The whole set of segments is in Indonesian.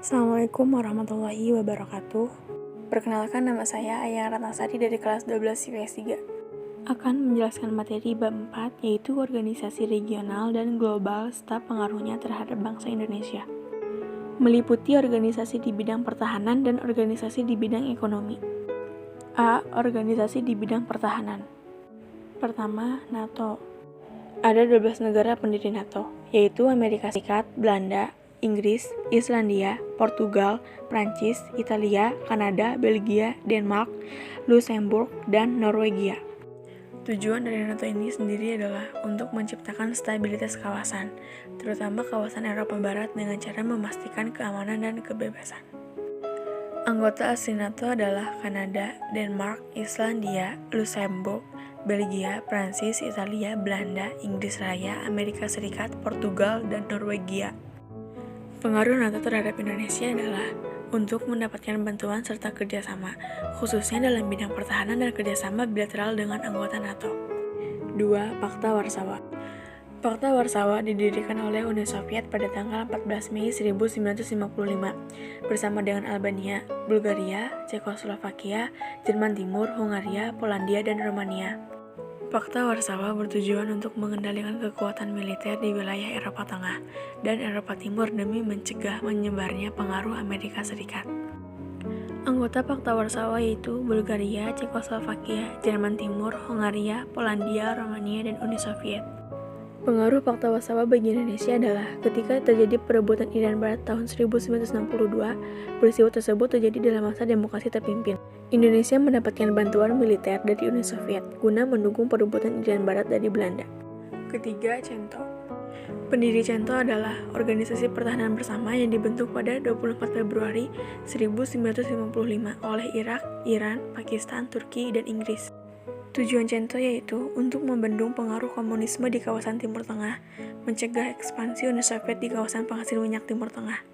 Assalamualaikum warahmatullahi wabarakatuh. Perkenalkan, nama saya Ayang Ratnasari dari kelas 12 IPS 3. Akan menjelaskan materi bab 4, yaitu organisasi regional dan global serta pengaruhnya terhadap bangsa Indonesia. Meliputi organisasi di bidang pertahanan dan organisasi di bidang ekonomi. A. Organisasi di bidang pertahanan. Pertama, NATO. Ada 12 negara pendiri NATO, yaitu Amerika Serikat, Belanda, Inggris, Islandia, Portugal, Prancis, Italia, Kanada, Belgia, Denmark, Luxembourg, dan Norwegia. Tujuan dari NATO ini sendiri adalah untuk menciptakan stabilitas kawasan, terutama kawasan Eropa Barat dengan cara memastikan keamanan dan kebebasan. Anggota asli NATO adalah Kanada, Denmark, Islandia, Luxembourg, Belgia, Prancis, Italia, Belanda, Inggris Raya, Amerika Serikat, Portugal, dan Norwegia. Pengaruh NATO terhadap Indonesia adalah untuk mendapatkan bantuan serta kerjasama, khususnya dalam bidang pertahanan dan kerjasama bilateral dengan anggota NATO. 2. Pakta Warsawa. Pakta Warsawa didirikan oleh Uni Soviet pada tanggal 14 Mei 1955 bersama dengan Albania, Bulgaria, Cekoslovakia, Jerman Timur, Hungaria, Polandia, dan Romania. Pakta Warsawa bertujuan untuk mengendalikan kekuatan militer di wilayah Eropa Tengah dan Eropa Timur demi mencegah menyebarnya pengaruh Amerika Serikat. Anggota Pakta Warsawa yaitu Bulgaria, Cekoslovakia, Jerman Timur, Hungaria, Polandia, Romania, dan Uni Soviet. Pengaruh Pakta Warsawa bagi Indonesia adalah ketika terjadi perebutan Irian Barat tahun 1962, peristiwa tersebut terjadi dalam masa demokrasi terpimpin. Indonesia mendapatkan bantuan militer dari Uni Soviet guna mendukung perebutan Irian Barat dari Belanda. Ketiga, CENTO. Pendiri CENTO adalah organisasi pertahanan bersama yang dibentuk pada 24 Februari 1955 oleh Irak, Iran, Pakistan, Turki, dan Inggris. Tujuan CENTO yaitu untuk membendung pengaruh komunisme di kawasan Timur Tengah, mencegah ekspansi Uni Soviet di kawasan penghasil minyak Timur Tengah,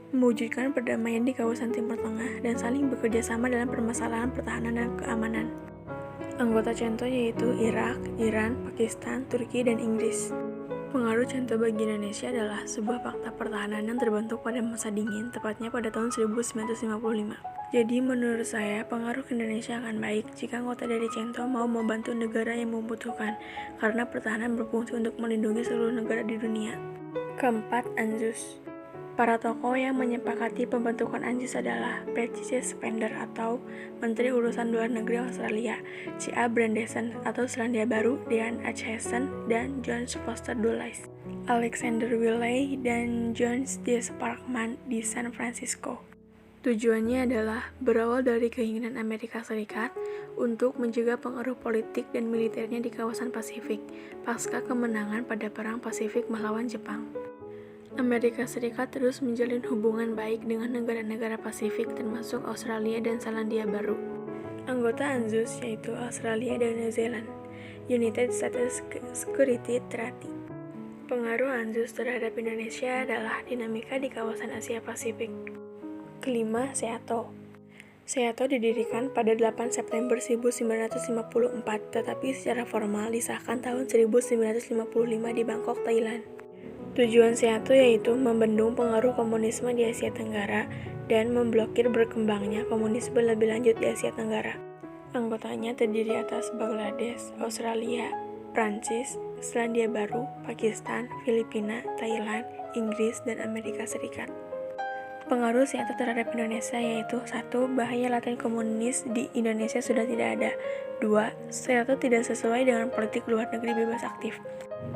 mewujudkan perdamaian di kawasan Timur Tengah, dan saling bekerja sama dalam permasalahan pertahanan dan keamanan. Anggota CENTO yaitu Irak, Iran, Pakistan, Turki, dan Inggris. Pengaruh CENTO bagi Indonesia adalah sebuah fakta pertahanan yang terbentuk pada masa dingin, tepatnya pada tahun 1955. Jadi menurut saya, pengaruh ke Indonesia akan baik jika anggota dari CENTO mau membantu negara yang membutuhkan, karena pertahanan berfungsi untuk melindungi seluruh negara di dunia. Keempat, ANZUS. Para tokoh yang menyepakati pembentukan ANZUS adalah Patrice Spender atau Menteri Urusan Luar Negeri Australia, C.A. Brandeson atau Selandia Baru, Dean Acheson, dan John Foster Dulles, Alexander Wiley, dan John D. Sparkman di San Francisco. Tujuannya adalah berawal dari keinginan Amerika Serikat untuk mencegah pengaruh politik dan militernya di kawasan Pasifik pasca kemenangan pada Perang Pasifik melawan Jepang. Amerika Serikat terus menjalin hubungan baik dengan negara-negara Pasifik termasuk Australia dan Selandia Baru. Anggota ANZUS yaitu Australia dan New Zealand, United States Security Treaty. Pengaruh ANZUS terhadap Indonesia adalah dinamika di kawasan Asia Pasifik. Kelima, SEATO. SEATO didirikan pada 8 September 1954, tetapi secara formal disahkan tahun 1955 di Bangkok, Thailand. Tujuan SEATO yaitu membendung pengaruh komunisme di Asia Tenggara dan memblokir berkembangnya komunisme lebih lanjut di Asia Tenggara. Anggotanya terdiri atas Bangladesh, Australia, Prancis, Selandia Baru, Pakistan, Filipina, Thailand, Inggris, dan Amerika Serikat. Pengaruh SEATO terhadap Indonesia yaitu 1. Bahaya laten komunis di Indonesia sudah tidak ada. 2. SEATO tidak sesuai dengan politik luar negeri bebas aktif.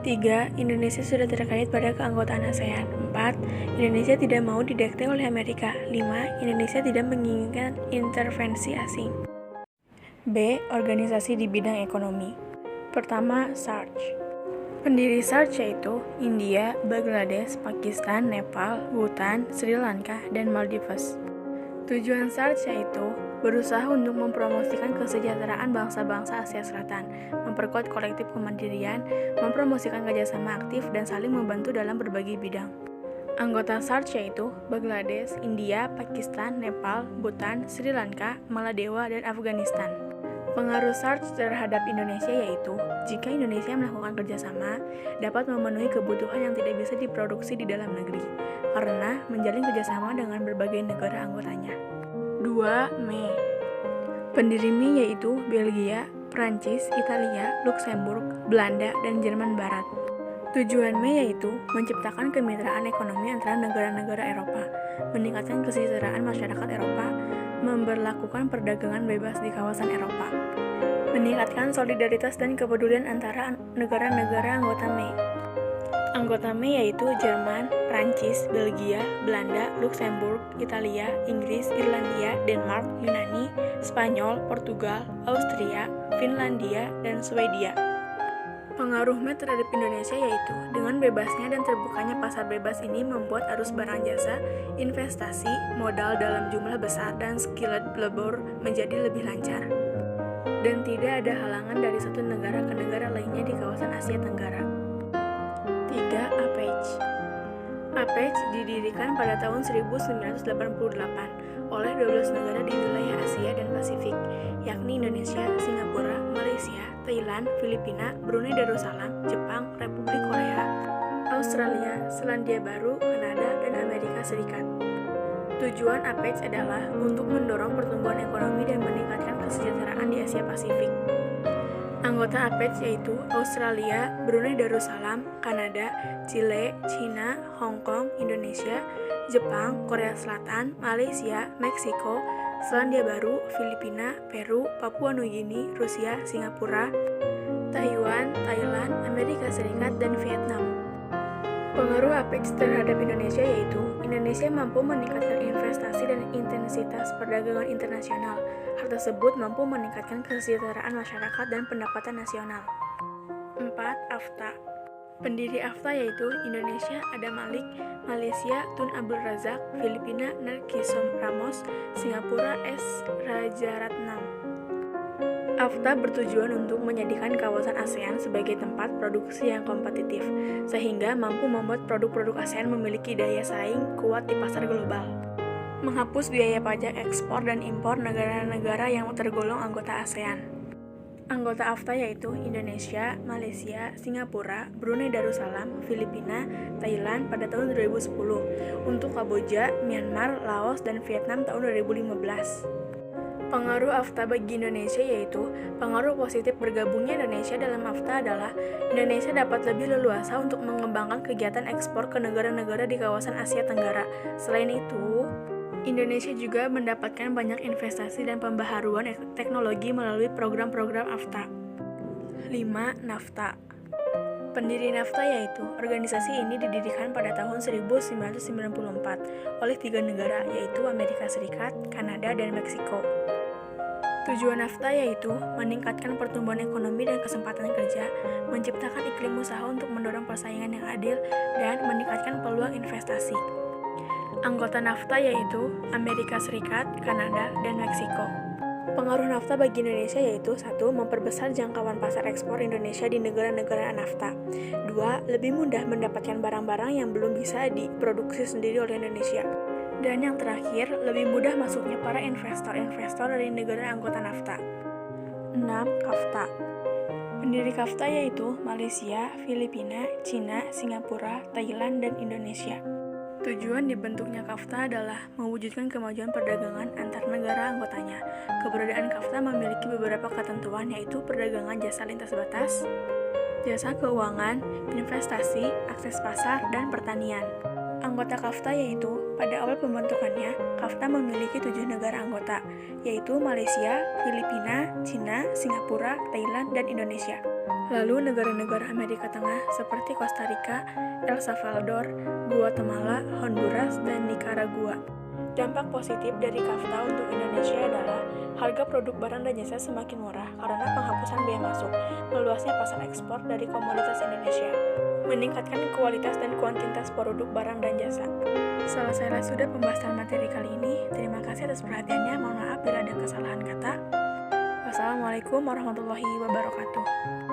3. Indonesia sudah terkait pada keanggotaan ASEAN. 4. Indonesia tidak mau didikte oleh Amerika. 5. Indonesia tidak menginginkan intervensi asing. B. Organisasi di bidang ekonomi. Pertama, SAARC. Pendiri SAARC yaitu India, Bangladesh, Pakistan, Nepal, Bhutan, Sri Lanka, dan Maldives. Tujuan SAARC yaitu berusaha untuk mempromosikan kesejahteraan bangsa-bangsa Asia Selatan, memperkuat kolektif kemandirian, mempromosikan kerjasama aktif, dan saling membantu dalam berbagai bidang. Anggota SAARC yaitu Bangladesh, India, Pakistan, Nepal, Bhutan, Sri Lanka, Maladewa, dan Afghanistan. Pengaruh SARC terhadap Indonesia yaitu, jika Indonesia melakukan kerjasama, dapat memenuhi kebutuhan yang tidak bisa diproduksi di dalam negeri, karena menjalin kerjasama dengan berbagai negara anggotanya. 2. Mei. Pendiri Mei yaitu Belgia, Prancis, Italia, Luksemburg, Belanda, dan Jerman Barat. Tujuan Mei yaitu menciptakan kemitraan ekonomi antara negara-negara Eropa, meningkatkan kesejahteraan masyarakat Eropa, memberlakukan perdagangan bebas di kawasan Eropa, meningkatkan solidaritas dan kepedulian antara negara-negara anggota Mei. Anggota Mei yaitu Jerman, Prancis, Belgia, Belanda, Luksemburg, Italia, Inggris, Irlandia, Denmark, Yunani, Spanyol, Portugal, Austria, Finlandia, dan Swedia. Pengaruh Mei terhadap Indonesia yaitu, dengan bebasnya dan terbukanya pasar bebas ini membuat arus barang jasa, investasi, modal dalam jumlah besar, dan skilled labor menjadi lebih lancar. Dan tidak ada halangan dari satu negara ke negara lainnya di kawasan Asia Tenggara. 3. APEC. APEC didirikan pada tahun 1988 oleh 12 negara di wilayah Asia dan Pasifik, yakni Indonesia, Singapura, Malaysia, Thailand, Filipina, Brunei Darussalam, Jepang, Republik Korea, Australia, Selandia Baru, Kanada, dan Amerika Serikat. Tujuan APEC adalah untuk mendorong pertumbuhan ekonomi dan meningkatkan kesejahteraan di Asia Pasifik. Anggota APEC yaitu Australia, Brunei Darussalam, Kanada, Chile, China, Hong Kong, Indonesia, Jepang, Korea Selatan, Malaysia, Meksiko, Selandia Baru, Filipina, Peru, Papua Nugini, Rusia, Singapura, Taiwan, Thailand, Amerika Serikat, dan Vietnam. Pengaruh APEC terhadap Indonesia yaitu, Indonesia mampu meningkatkan investasi dan intensitas perdagangan internasional. Hal tersebut mampu meningkatkan kesejahteraan masyarakat dan pendapatan nasional. 4. AFTA. Pendiri AFTA yaitu Indonesia Adam Malik, Malaysia Tun Abdul Razak, Filipina Narkisson Ramos, Singapura S. Rajaratnam. AFTA bertujuan untuk menjadikan kawasan ASEAN sebagai tempat produksi yang kompetitif, sehingga mampu membuat produk-produk ASEAN memiliki daya saing kuat di pasar global. Menghapus biaya pajak ekspor dan impor negara-negara yang tergolong anggota ASEAN. Anggota AFTA yaitu Indonesia, Malaysia, Singapura, Brunei Darussalam, Filipina, Thailand pada tahun 2010, untuk Kamboja, Myanmar, Laos, dan Vietnam tahun 2015. Pengaruh AFTA bagi Indonesia yaitu, pengaruh positif bergabungnya Indonesia dalam AFTA adalah Indonesia dapat lebih leluasa untuk mengembangkan kegiatan ekspor ke negara-negara di kawasan Asia Tenggara. Selain itu, Indonesia juga mendapatkan banyak investasi dan pembaharuan teknologi melalui program-program AFTA. 5. NAFTA. Pendiri NAFTA yaitu, organisasi ini didirikan pada tahun 1994 oleh 3 negara yaitu Amerika Serikat, Kanada, dan Meksiko. Tujuan NAFTA yaitu meningkatkan pertumbuhan ekonomi dan kesempatan kerja, menciptakan iklim usaha untuk mendorong persaingan yang adil, dan meningkatkan peluang investasi. Anggota NAFTA yaitu Amerika Serikat, Kanada, dan Meksiko. Pengaruh NAFTA bagi Indonesia yaitu 1. Memperbesar jangkauan pasar ekspor Indonesia di negara-negara NAFTA. 2. Lebih mudah mendapatkan barang-barang yang belum bisa diproduksi sendiri oleh Indonesia. Dan yang terakhir, lebih mudah masuknya para investor-investor dari negara anggota NAFTA. 6. KAFTA. Pendiri KAFTA yaitu Malaysia, Filipina, China, Singapura, Thailand, dan Indonesia. Tujuan dibentuknya KAFTA adalah mewujudkan kemajuan perdagangan antar negara anggotanya. Keberadaan KAFTA memiliki beberapa ketentuan yaitu perdagangan jasa lintas batas, jasa keuangan, investasi, akses pasar, dan pertanian. Anggota KAFTA yaitu, pada awal pembentukannya, KAFTA memiliki 7 negara anggota, yaitu Malaysia, Filipina, China, Singapura, Thailand, dan Indonesia. Lalu negara-negara Amerika Tengah seperti Costa Rica, El Salvador, Guatemala, Honduras, dan Nicaragua. Dampak positif dari KAFTA untuk Indonesia adalah harga produk barang dan jasa semakin murah karena penghapusan biaya masuk, meluasnya pasar ekspor dari komoditas Indonesia, meningkatkan kualitas dan kuantitas produk barang dan jasa. Selesailah sudah pembahasan materi kali ini. Terima kasih atas perhatiannya. Mohon maaf bila ada kesalahan kata. Wassalamualaikum warahmatullahi wabarakatuh.